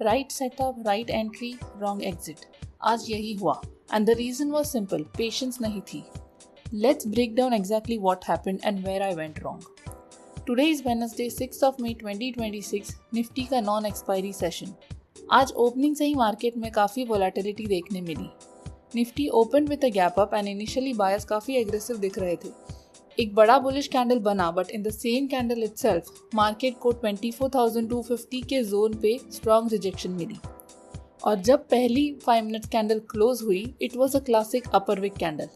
Right setup, right entry, wrong exit. आज यही हुआ and the reason was simple, patience नहीं थी। Let's break down exactly what happened and where I went wrong. Today is Wednesday 6 of May 2026, Nifty का non expiry session. आज opening से ही market में काफ़ी वोलेटिलिटी देखने मिली। Nifty open with a gap up and initially buyers काफ़ी एग्रेसिव दिख रहे थे। एक बड़ा बुलिश कैंडल बना but in the same candle itself market को 24,250 के जोन पे स्ट्रॉन्ग रिजेक्शन मिली। और जब पहली 5 मिनट्स कैंडल क्लोज हुई, it was a classic upper wick candle.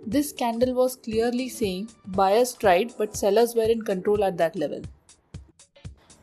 This candle was clearly saying buyers tried but sellers were in control at that level.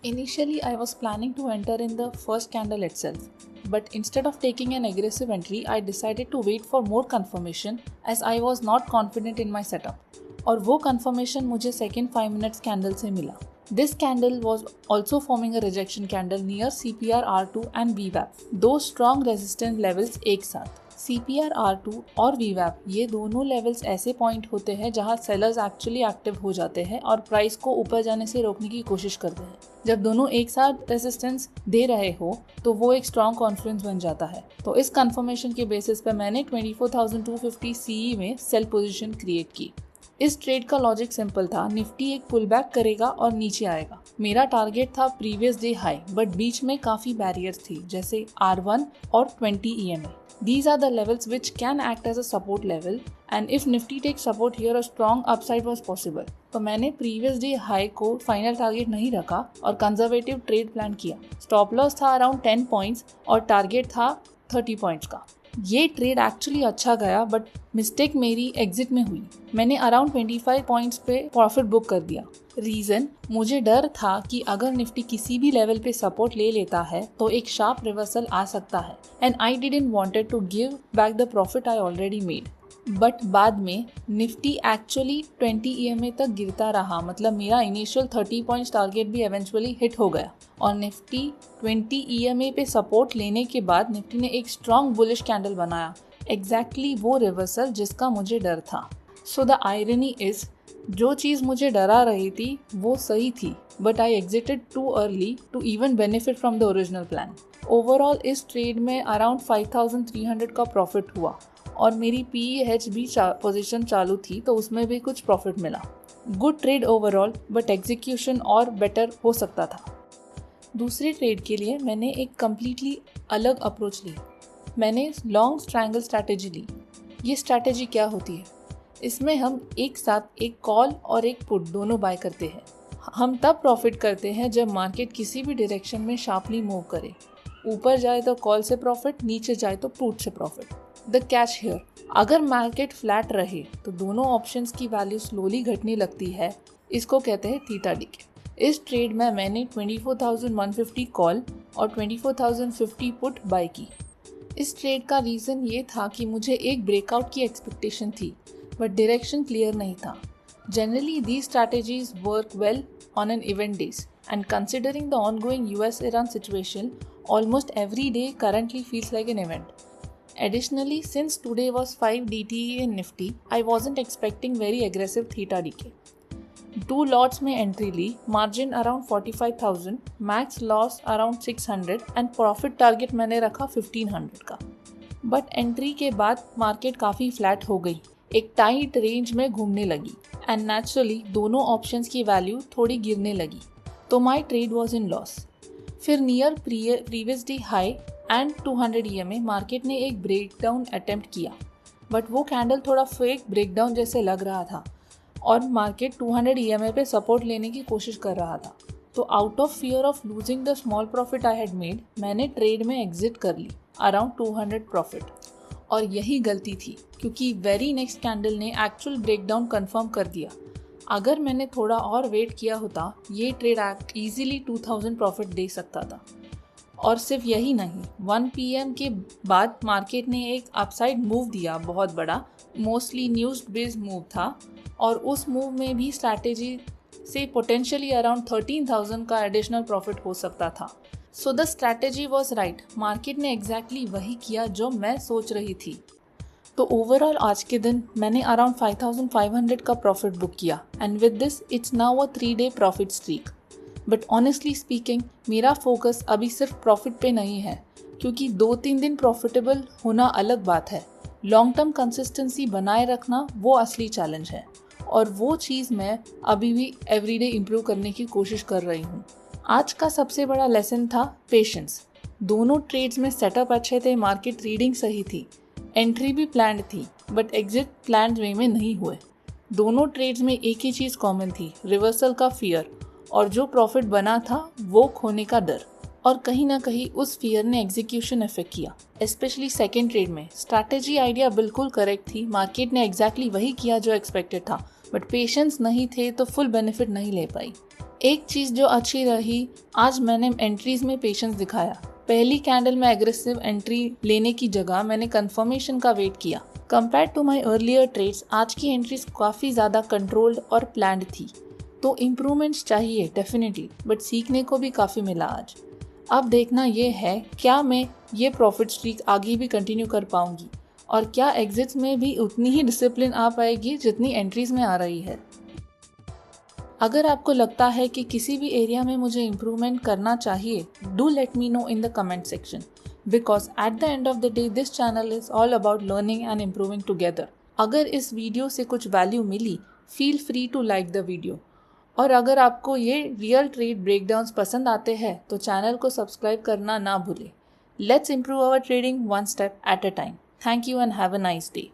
Initially, I was planning to enter in the first candle itself, but instead of taking an aggressive entry, I decided to wait for more confirmation as I was not confident in my setup. और वो confirmation मुझे second 5 minutes candle से मिला. This candle was also forming a rejection candle near CPR R2 and VWAP, दो strong resistance levels एक साथ. CPR R2 और VWAP ये दोनों लेवल्स ऐसे पॉइंट होते हैं जहां सेलर्स एक्चुअली एक्टिव हो जाते हैं और प्राइस को ऊपर जाने से रोकने की कोशिश करते हैं। जब दोनों एक साथ रेजिस्टेंस दे रहे हो तो वो एक स्ट्रॉन्ग कॉन्फ्रेंस बन जाता है। तो इस कंफर्मेशन के बेसिस पे मैंने 24,250 CE में सेल पोजीशन क्रिएट की। इस ट्रेड का लॉजिक सिंपल था, निफ्टी एक पुल बैक करेगा और नीचे आएगा। मेरा टारगेट था प्रीवियस डे हाई, बट बीच में काफ़ी बैरियर्स थी जैसे R1 और 20 EMA। These are the levels which can act as a support level and if Nifty takes support here a strong upside was possible. तो मैंने प्रीवियस डे हाई को final target नहीं रखा और कंजर्वेटिव ट्रेड प्लान किया। Stop loss था around 10 points और target था 30 पॉइंट्स का। ये ट्रेड एक्चुअली अच्छा गया बट मिस्टेक मेरी एग्जिट में हुई। मैंने अराउंड 25 पॉइंट्स पे प्रॉफिट बुक कर दिया। रीज़न, मुझे डर था कि अगर निफ्टी किसी भी लेवल पे सपोर्ट ले लेता है तो एक शार्प रिवर्सल आ सकता है and I didn't wanted to give back the profit I already made. But बाद में निफ्टी एक्चुअली 20 EMA तक गिरता रहा, मतलब मेरा इनिशियल 30 पॉइंट्स टारगेट भी एवेंचुअली हिट हो गया और निफ्टी 20 EMA पे सपोर्ट लेने के बाद निफ्टी ने एक स्ट्रॉन्ग बुलिश कैंडल बनाया, एग्जैक्टली वो रिवर्सल जिसका मुझे डर था। सो द आयरनी इज, जो चीज़ मुझे डरा रही थी वो सही थी but I exited too early to even benefit from the original plan. Overall इस ट्रेड में अराउंड 5,300 का प्रॉफिट हुआ और मेरी PEH भी पोजीशन चालू थी तो उसमें भी कुछ प्रॉफिट मिला। Good trade overall but execution और बेटर हो सकता था। दूसरे ट्रेड के लिए मैंने एक कम्प्लीटली अलग अप्रोच ली। मैंने लॉन्ग स्ट्रैंगल स्ट्रैटेजी ली। ये स्ट्रैटेजी क्या होती है? इसमें हम एक साथ एक कॉल और एक पुट दोनों बाय करते हैं। हम तब प्रॉफिट करते हैं जब मार्केट किसी भी डायरेक्शन में शार्पली मूव करे। ऊपर जाए तो कॉल से प्रॉफिट, नीचे जाए तो पुट से प्रॉफिट। द कैच हियर, अगर मार्केट फ्लैट रहे तो दोनों ऑप्शंस की वैल्यू स्लोली घटने लगती है, इसको कहते हैं थीटा डीके। इस ट्रेड में मैंने 24,150 कॉल और 24,050 पुट बाय की। इस ट्रेड का रीज़न ये था कि मुझे एक ब्रेकआउट की एक्सपेक्टेशन थी बट डायरेक्शन क्लियर नहीं था। Generally these strategies work well on an event days and considering the ongoing US-Iran situation, almost every day currently feels like an event. Additionally, since today was 5 DTE in Nifty, I wasn't expecting very aggressive theta decay. 2 lots में entry ली, margin around 45,000, max loss around 600 and profit target मैंने रखा 1,500 का। But entry के बाद market काफ़ी flat हो गई, एक टाइट रेंज में घूमने लगी एंड नेचुरली दोनों ऑप्शंस की वैल्यू थोड़ी गिरने लगी, तो my trade was in loss. फिर near previous day high and 200 EMA market ने एक ब्रेकडाउन अटेम्प्ट किया बट वो कैंडल थोड़ा फेक ब्रेकडाउन जैसे लग रहा था और मार्केट 200 EMA पे सपोर्ट लेने की कोशिश कर रहा था। तो out of fear of losing the small profit I had made, मैंने ट्रेड में एग्जिट कर ली अराउंड 200 प्रॉफिट। और यही गलती थी क्योंकि वेरी नेक्स्ट कैंडल ने एक्चुअल ब्रेकडाउन कंफर्म कर दिया। अगर मैंने थोड़ा और वेट किया होता, ये ट्रेड ईजिली 2,000 प्रॉफिट दे सकता था। और सिर्फ यही नहीं, 1 PM के बाद मार्केट ने एक अपसाइड मूव दिया बहुत बड़ा, मोस्टली न्यूज़ बेस्ड मूव था और उस मूव में भी स्ट्रैटेजी से पोटेंशियली अराउंड 13,000 का एडिशनल प्रॉफिट हो सकता था। So the strategy was right, market ने एग्जैक्टली वही किया जो मैं सोच रही थी। तो ओवरऑल आज के दिन मैंने अराउंड 5,500 का प्रॉफिट बुक किया and with this it's now a 3-day profit streak. But honestly speaking मेरा फोकस अभी सिर्फ प्रॉफिट पे नहीं है, क्योंकि 2-3 दिन प्रॉफिटेबल होना अलग बात है। लॉन्ग टर्म कंसिस्टेंसी बनाए रखना वो असली चैलेंज है, और वो चीज़ मैं अभी भी एवरीडे इम्प्रूव करने की कोशिश कर रही हूँ। आज का सबसे बड़ा लेसन था पेशेंस। दोनों ट्रेड्स में सेटअप अच्छे थे, मार्केट रीडिंग सही थी, एंट्री भी प्लान्ड थी, बट एग्जिट प्लान्ड वे में नहीं हुए। दोनों ट्रेड्स में एक ही चीज़ कॉमन थी, रिवर्सल का फियर, और जो प्रॉफिट बना था वो खोने का डर। और कहीं ना कहीं उस फियर ने एग्जीक्यूशन इफेक्ट किया, स्पेशली सेकेंड ट्रेड में। स्ट्रैटेजी आइडिया बिल्कुल करेक्ट थी, मार्केट ने एग्जैक्टली वही किया जो एक्सपेक्टेड था, बट पेशेंस नहीं थे तो फुल बेनिफिट नहीं ले पाई। एक चीज़ जो अच्छी रही, आज मैंने एंट्रीज में पेशेंस दिखाया। पहली कैंडल में एग्रेसिव एंट्री लेने की जगह मैंने कंफर्मेशन का वेट किया। Compare to my earlier trades, आज की एंट्रीज काफ़ी ज़्यादा कंट्रोल्ड और प्लान्ड थी। तो इम्प्रूवमेंट्स चाहिए डेफिनेटली, बट सीखने को भी काफ़ी मिला आज। अब देखना ये है क्या मैं ये प्रॉफिट स्ट्रीक आगे भी कंटिन्यू कर पाऊंगी, और क्या एग्जिट्स में भी उतनी ही डिसिप्लिन आ पाएगी जितनी एंट्रीज में आ रही है। अगर आपको लगता है कि किसी भी एरिया में मुझे इम्प्रूवमेंट करना चाहिए, do let me know in the comment section, because at the end of the day this channel is all about learning and improving together. अगर इस वीडियो से कुछ वैल्यू मिली, feel free to like the video. और अगर आपको ये real trade breakdowns पसंद आते हैं तो चैनल को सब्सक्राइब करना ना भूलें। Let's improve our trading one step at a time. Thank you and have a nice day.